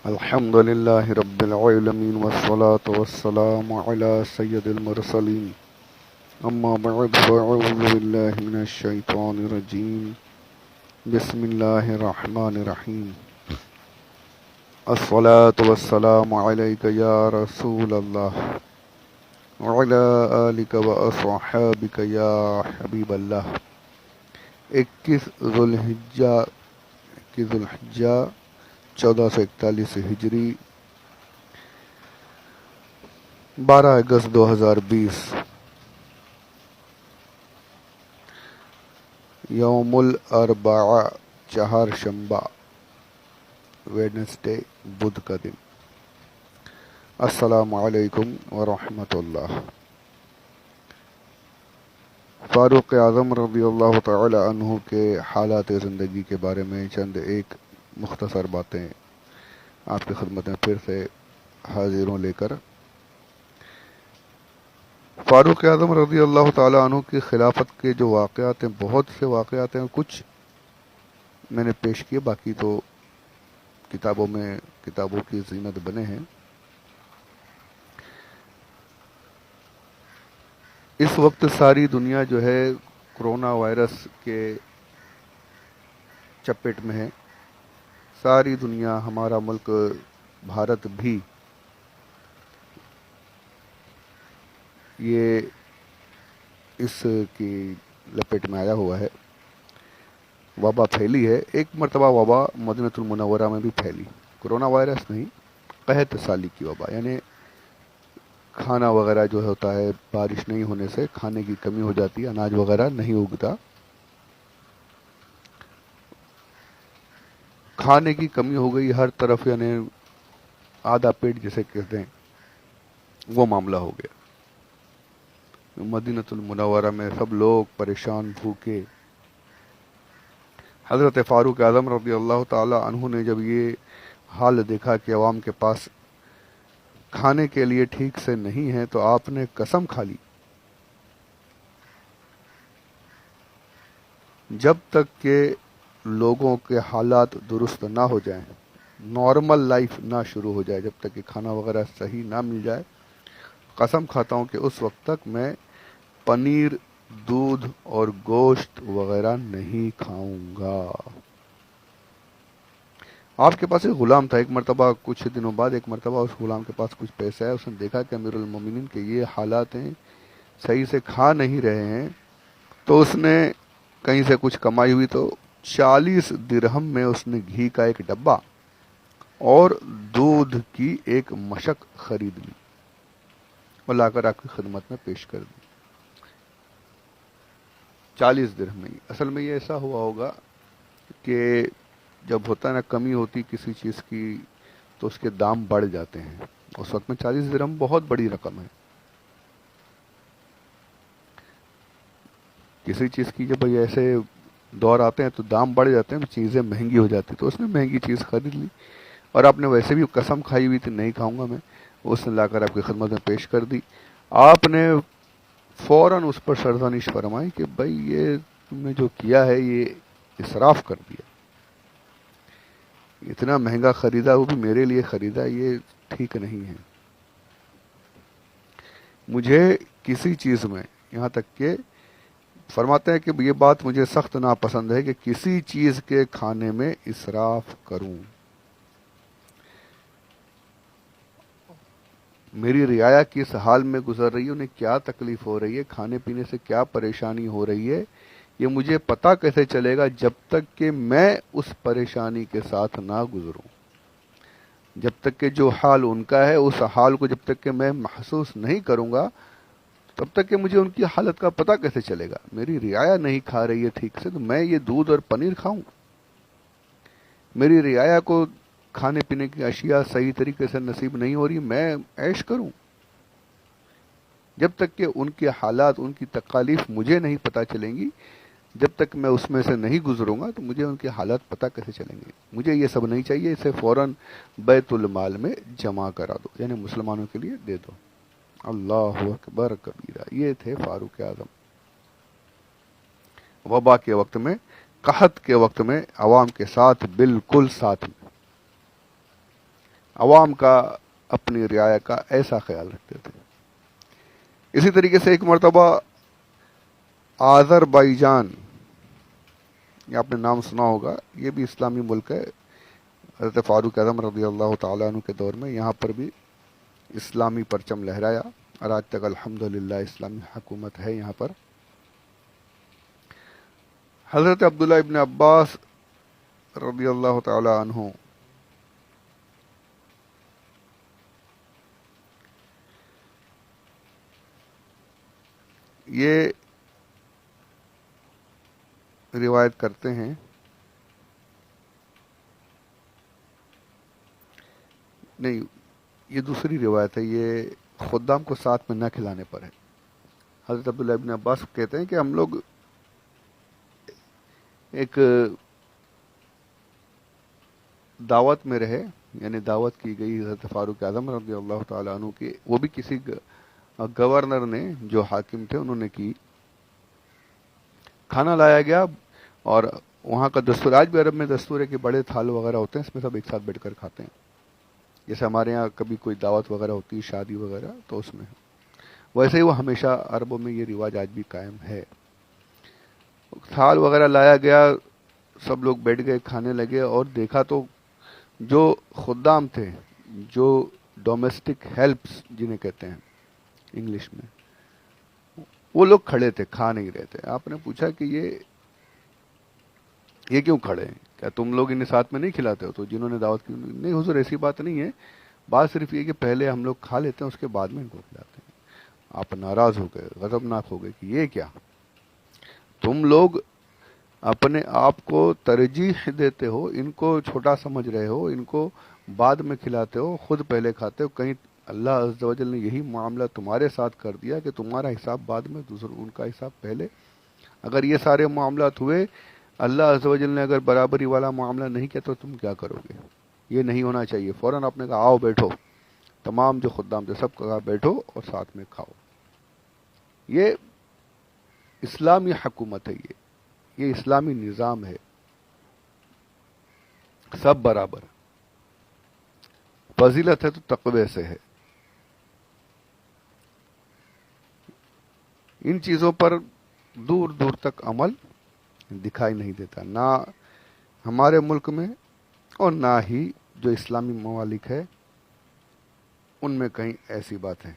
الحمد لله رب العالمين والصلاة والسلام على سيد المرسلين أما بعد فأعوذ بالله من الشيطان الرجيم بسم الله الرحمن الرحيم الصلاة والسلام عليك يا رسول الله وعلى آلك وأصحابك يا حبيب الله 21 ذوالحجہ 1441 ہجری 12 اگست 2020 یوم الاربعاء چہار شنبہ ویڈنسڈے بدھ کا دن۔ السلام علیکم ورحمۃ اللہ۔ فاروق اعظم رضی اللہ تعالی عنہ کے حالات زندگی کے بارے میں چند ایک مختصر باتیں آپ کی خدمت میں پھر سے حاضر ہوں لے کر۔ فاروق اعظم رضی اللہ تعالی عنہ کی خلافت کے جو واقعات ہیں، بہت سے واقعات ہیں، کچھ میں نے پیش کیے، باقی تو کتابوں کی زینت بنے ہیں۔ اس وقت ساری دنیا جو ہے کرونا وائرس کے چپیٹ میں ہے، ساری دنیا، ہمارا ملک بھارت بھی یہ اس کی لپیٹ میں آیا ہوا ہے۔ وبا پھیلی ہے، ایک مرتبہ وبا مدینہ المنورہ میں بھی پھیلی، کرونا وائرس نہیں، قحط سالی کی وبا، یعنی کھانا وغیرہ جو ہوتا ہے، بارش نہیں ہونے سے کھانے کی کمی ہو جاتی ہے، اناج وغیرہ نہیں اگتا، کھانے کی کمی ہو گئی ہر طرف، یعنی آدھا پیٹ جسے کہتے ہیں وہ معاملہ ہو گیا۔ مدینہ المنورہ میں سب لوگ پریشان، بھوکے۔ حضرت فاروق اعظم رضی اللہ تعالی عنہ نے جب یہ حال دیکھا کہ عوام کے پاس کھانے کے لیے ٹھیک سے نہیں ہے، تو آپ نے قسم کھا لی، جب تک کہ لوگوں کے حالات درست نہ ہو جائیں، نارمل لائف نہ شروع ہو جائے، جب تک کہ کھانا وغیرہ صحیح نہ مل جائے، قسم کھاتا ہوں کہ اس وقت تک میں پنیر، دودھ اور گوشت وغیرہ نہیں کھاؤں گا۔ آپ کے پاس ایک غلام تھا، ایک مرتبہ کچھ دنوں بعد ایک مرتبہ اس غلام کے پاس کچھ پیسے آئے، اس نے دیکھا کہ امیر المومنین کے یہ حالات ہیں، صحیح سے کھا نہیں رہے ہیں، تو اس نے کہیں سے کچھ کمائی ہوئی تو 40 درہم میں اس نے گھی کا ایک ڈبہ اور دودھ کی ایک مشک خرید لی اور لا کر آپ کی خدمت میں پیش کر دی۔ 40 درہم میں۔ اصل میں یہ ایسا ہوا ہوگا کہ جب ہوتا ہے نا کمی ہوتی کسی چیز کی تو اس کے دام بڑھ جاتے ہیں، اس وقت میں 40 درہم بہت بڑی رقم ہے۔ کسی چیز کی جب ایسے دور آتے ہیں تو دام بڑھ جاتے ہیں، چیزیں مہنگی ہو جاتی، تو اس نے مہنگی چیز خرید لی، اور آپ نے ویسے بھی قسم کھائی ہوئی تھی نہیں کھاؤں گا میں، اس نے لا کر آپ کی خدمت میں پیش کر دی۔ آپ نے فوراً اس پر سرزنش فرمائی کہ بھائی یہ تم نے جو کیا ہے یہ اسراف کر دیا، اتنا مہنگا خریدا، وہ بھی میرے لیے خریدا، یہ ٹھیک نہیں ہے۔ مجھے کسی چیز میں، یہاں تک کہ فرماتے ہیں کہ یہ بات مجھے سخت ناپسند ہے کہ کسی چیز کے کھانے میں اسراف کروں۔ میری رعایا کس حال میں گزر رہی ہے، انہیں کیا تکلیف ہو رہی ہے، کھانے پینے سے کیا پریشانی ہو رہی ہے، یہ مجھے پتہ کیسے چلے گا جب تک کہ میں اس پریشانی کے ساتھ نہ گزروں، جب تک کہ جو حال ان کا ہے اس حال کو جب تک کہ میں محسوس نہیں کروں گا، تب تک کہ مجھے ان کی حالت کا پتہ کیسے چلے گا۔ میری رعایا نہیں کھا رہی ہے ٹھیک سے، تو میں یہ دودھ اور پنیر کھاؤں؟ میری رعایا کو کھانے پینے کی اشیاء صحیح طریقے سے نصیب نہیں ہو رہی، میں عیش کروں؟ جب تک کہ ان کے حالات، ان کی تکالیف مجھے نہیں پتہ چلیں گی، جب تک میں اس میں سے نہیں گزروں گا، تو مجھے ان کے حالات پتہ کیسے چلیں گے؟ مجھے یہ سب نہیں چاہیے، اسے فوراً بیت المال میں جمع کرا دو، یعنی مسلمانوں کے لیے دے دو۔ اللہ اکبر کبیرہ۔ یہ تھے فاروق اعظم۔ وبا کے وقت میں، قحط کے وقت میں عوام کے ساتھ بالکل ساتھ میں۔ عوام کا اپنی رعایا کا ایسا خیال رکھتے تھے. اسی طریقے سے ایک مرتبہ آذربائیجان، یہ آپ نے نام سنا ہوگا، یہ بھی اسلامی ملک ہے. حضرت فاروق اعظم رضی اللہ تعالیٰ عنہ کے دور میں یہاں پر بھی اسلامی پرچم لہرایا، اور آج تک الحمدللہ اسلامی حکومت ہے یہاں پر. حضرت عبداللہ ابن عباس رضی اللہ تعالی عنہ یہ روایت کرتے ہیں نہیں، یہ دوسری روایت ہے، یہ خدام کو ساتھ میں نہ کھلانے پر ہے. حضرت عبداللہ ابن عباس کہتے ہیں کہ ہم لوگ ایک دعوت میں رہے، یعنی دعوت کی گئی حضرت فاروق اعظم رضی اللہ تعالیٰ عنہ کی، وہ بھی کسی گورنر نے، جو حاکم تھے انہوں نے کی. کھانا لایا گیا، اور وہاں کا دستور، آج بھی عرب میں دستور ہے کہ بڑے تھال وغیرہ ہوتے ہیں، اس میں سب ایک ساتھ بیٹھ کر کھاتے ہیں. جیسے ہمارے یہاں کبھی کوئی دعوت وغیرہ ہوتی ہے، شادی وغیرہ، تو اس میں ویسے ہی وہ ہمیشہ عربوں میں یہ رواج آج بھی قائم ہے. تھال وغیرہ لایا گیا، سب لوگ بیٹھ گئے، کھانے لگے، اور دیکھا تو جو خدام تھے، جو ڈومیسٹک ہیلپس جنہیں کہتے ہیں انگلش میں، وہ لوگ کھڑے تھے، کھا نہیں رہے تھے. آپ نے پوچھا کہ یہ کیوں کھڑے ہیں؟ کیا تم لوگ انہیں ساتھ میں نہیں کھلاتے ہو؟ تو جنہوں نے دعوت کی، نہیں حضور ایسی بات نہیں ہے، بات صرف یہ کہ پہلے ہم لوگ کھا لیتے ہیں، اس کے بعد میں ان کو کھلاتے ہیں. آپ ناراض ہو گئے، غضبناک ہو گئے کہ یہ کیا، تم لوگ اپنے آپ کو ترجیح دیتے ہو، ان کو چھوٹا سمجھ رہے ہو، ان کو بعد میں کھلاتے ہو، خود پہلے کھاتے ہو. کہیں اللہ عز و جل نے یہی معاملہ تمہارے ساتھ کر دیا کہ تمہارا حساب بعد میں، ان کا حساب پہلے؟ اگر یہ سارے معاملات ہوئے، اللہ عز و جل نے اگر برابری والا معاملہ نہیں کیا، تو تم کیا کرو گے؟ یہ نہیں ہونا چاہیے. فوراً آپ نے کہا آؤ بیٹھو، تمام جو خدام تھے سب کہا بیٹھو اور ساتھ میں کھاؤ. یہ اسلامی حکومت ہے، یہ اسلامی نظام ہے. سب برابر. فضیلت ہے تو تقوی سے ہے. ان چیزوں پر دور دور تک عمل دکھائی نہیں دیتا، نہ ہمارے ملک میں اور نہ ہی جو اسلامی ممالک ہے ان میں کہیں ایسی بات ہے.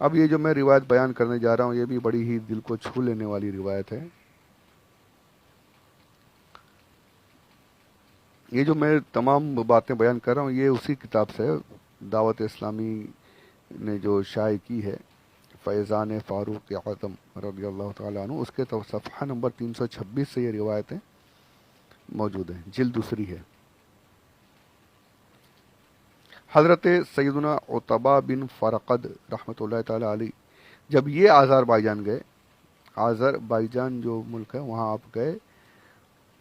اب یہ جو میں روایت بیان کرنے جا رہا ہوں، یہ بھی بڑی ہی دل کو چھو لینے والی روایت ہے. یہ جو میں تمام باتیں بیان کر رہا ہوں، یہ اسی کتاب سے دعوت اسلامی نے جو شائع کی ہے، فیضان فاروق اعظم رضی اللہ تعالیٰ عنہ، اس کے تو صفحہ نمبر 326 سے یہ روایتیں موجود ہیں، جلد دوسری ہے. حضرت سیدنا عتبہ بن فرقد رحمۃ اللہ تعالی علیہ جب یہ آذربائیجان گئے، آذربائیجان جو ملک ہے وہاں آپ گئے،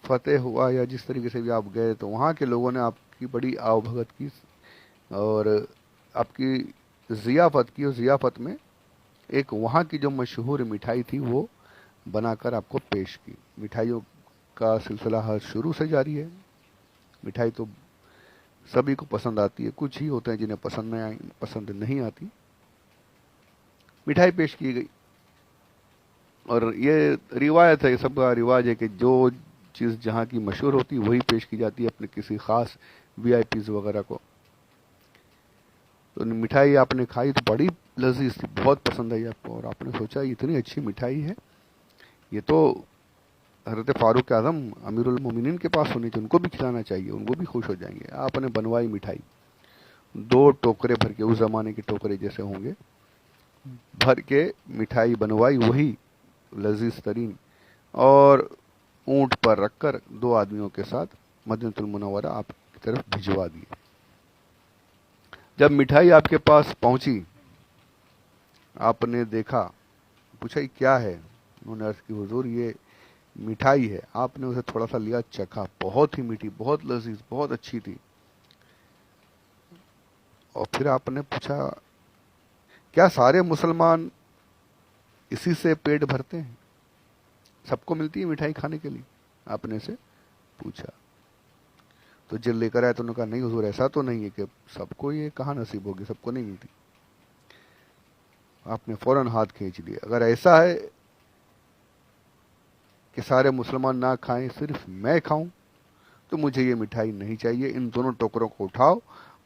فتح ہوا یا جس طریقے سے بھی آپ گئے، تو وہاں کے لوگوں نے آپ کی بڑی آؤ بھگت کی اور آپ کی ضیافت کی. اور ضیافت میں ایک وہاں کی جو مشہور مٹھائی تھی وہ بنا کر آپ کو پیش کی. مٹھائیوں کا سلسلہ ہر شروع سے جاری ہے. مٹھائی تو سبھی کو پسند آتی ہے، کچھ ہی ہوتے ہیں جنہیں پسند نہیں آتی. مٹھائی پیش کی گئی، اور یہ روایت ہے، یہ سب کا رواج ہے کہ جو چیز جہاں کی مشہور ہوتی ہے وہی پیش کی جاتی ہے اپنے کسی خاص وی آئی پیز وغیرہ کو. تو مٹھائی آپ نے کھائی تو بڑی لذیذ تھی، بہت پسند آئی آپ کو، اور آپ نے سوچا اتنی اچھی مٹھائی ہے، یہ تو حضرت فاروق اعظم امیر المومنین کے پاس ہونی چاہیے، ان کو بھی کھلانا چاہیے، ان کو بھی خوش ہو جائیں گے. آپ نے بنوائی مٹھائی، 2 ٹوکرے بھر کے، اس زمانے کے ٹوکرے جیسے ہوں گے، بھر کے مٹھائی بنوائی، وہی لذیذ ترین، اور اونٹ پر رکھ کر 2 آدمیوں کے ساتھ مدینہ المنورہ آپ کی طرف بھجوا دی. جب مٹھائی آپ کے پاس پہنچی، آپ نے دیکھا، پوچھا یہ کیا ہے؟ انہوں نے عرض کی حضور یہ مٹھائی ہے. آپ نے اسے تھوڑا سا لیا، چکھا، بہت ہی میٹھی، بہت لذیذ، بہت اچھی تھی. اور پھر آپ نے پوچھا کیا سارے مسلمان اسی سے پیٹ بھرتے ہیں؟ سب کو ملتی ہے مٹھائی کھانے کے لیے؟ آپ نے اسے پوچھا. تو جل لے کر آئے تو انہوں نے کہا نہیں حضور ایسا تو نہیں ہے کہ سب کو یہ کہاں نصیب ہوگی، سب کو نہیں ملتی. آپ نے فوراً ہاتھ کھینچ لیا. اگر ایسا ہے کہ سارے مسلمان نہ کھائیں صرف میں کھاؤں تو مجھے یہ مٹھائی نہیں چاہیے، ان دونوں ٹوکروں کو اٹھاؤ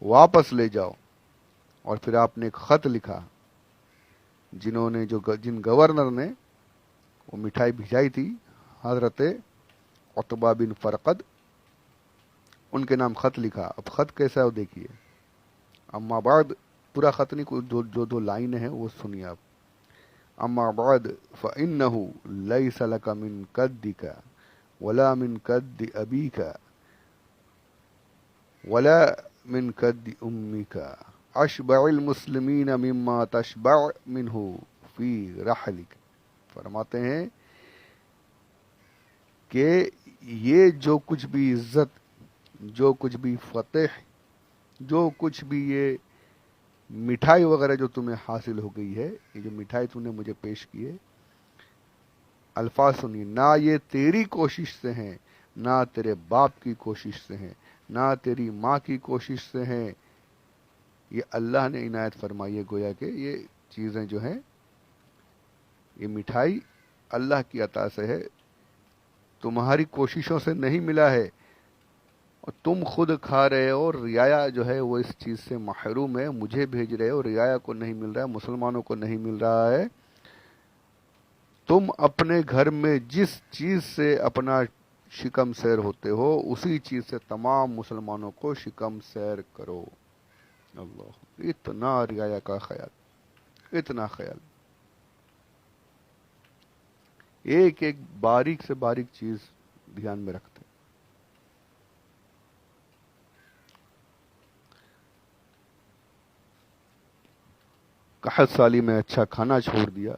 واپس لے جاؤ. اور پھر آپ نے ایک خط لکھا، جن گورنر نے وہ مٹھائی بھیجائی تھی حضرت عتبہ بن فرقد، ان کے نام خط لکھا. اب خط کیسا ہے وہ دیکھیے. اما بعد، پورا خط نہیں، جو دو لائن ہیں وہ سنیے آپ. اما بعد فإنه ليس لك من كدك ولا من كد أبيك ولا من كد أمك أشبع المسلمين مما تشبع منه في رحلك. فرماتے ہیں کہ یہ جو کچھ بھی عزت، جو کچھ بھی فتح، جو کچھ بھی یہ مٹھائی وغیرہ جو تمہیں حاصل ہو گئی ہے، یہ جو مٹھائی تم نے مجھے پیش کی ہے، الفاظ سنیے، نہ یہ تیری کوشش سے ہیں، نہ تیرے باپ کی کوشش سے ہیں، نہ تیری ماں کی کوشش سے ہیں، یہ اللہ نے عنایت فرمائی ہے. گویا کہ یہ چیزیں جو ہیں، یہ مٹھائی اللہ کی عطا سے ہے، تمہاری کوششوں سے نہیں ملا ہے، اور تم خود کھا رہے ہو. اور رعایا جو ہے وہ اس چیز سے محروم ہے، مجھے بھیج رہے ہو، رعایا کو نہیں مل رہا ہے، مسلمانوں کو نہیں مل رہا ہے. تم اپنے گھر میں جس چیز سے اپنا شکم سیر ہوتے ہو، اسی چیز سے تمام مسلمانوں کو شکم سیر کرو. اللہ، اتنا رعایا کا خیال، اتنا خیال، ایک ایک باریک سے باریک چیز دھیان میں رکھتے. قحط سالی میں اچھا کھانا چھوڑ دیا،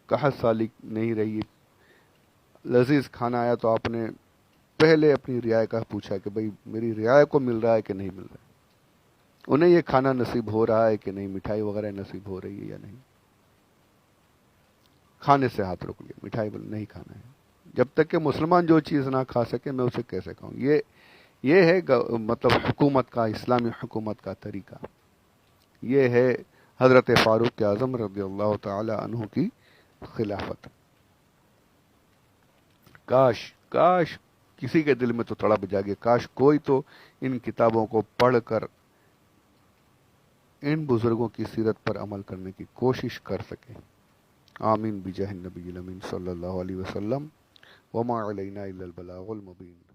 قحط سالی نہیں رہی، لذیذ کھانا آیا تو آپ نے پہلے اپنی رعایا کا پوچھا کہ بھئی میری رعایا کو مل رہا ہے کہ نہیں مل رہا ہے، انہیں یہ کھانا نصیب ہو رہا ہے کہ نہیں، مٹھائی وغیرہ نصیب ہو رہی ہے یا نہیں. کھانے سے ہاتھ روک لیا، مٹھائی نہیں کھانا ہے. جب تک کہ مسلمان جو چیز نہ کھا سکے میں اسے کیسے کھاؤں. یہ ہے مطلب حکومت کا، اسلامی حکومت کا طریقہ. یہ ہے حضرت فاروق اعظم رضی اللہ تعالی عنہ کی خلافت. کاش کسی کے دل میں تو تڑپ جاگے، کاش کوئی تو ان کتابوں کو پڑھ کر ان بزرگوں کی سیرت پر عمل کرنے کی کوشش کر سکے. آمین بجاہ النبی الامین صلی اللہ علیہ وسلم. وما علینا الا البلاغ المبین.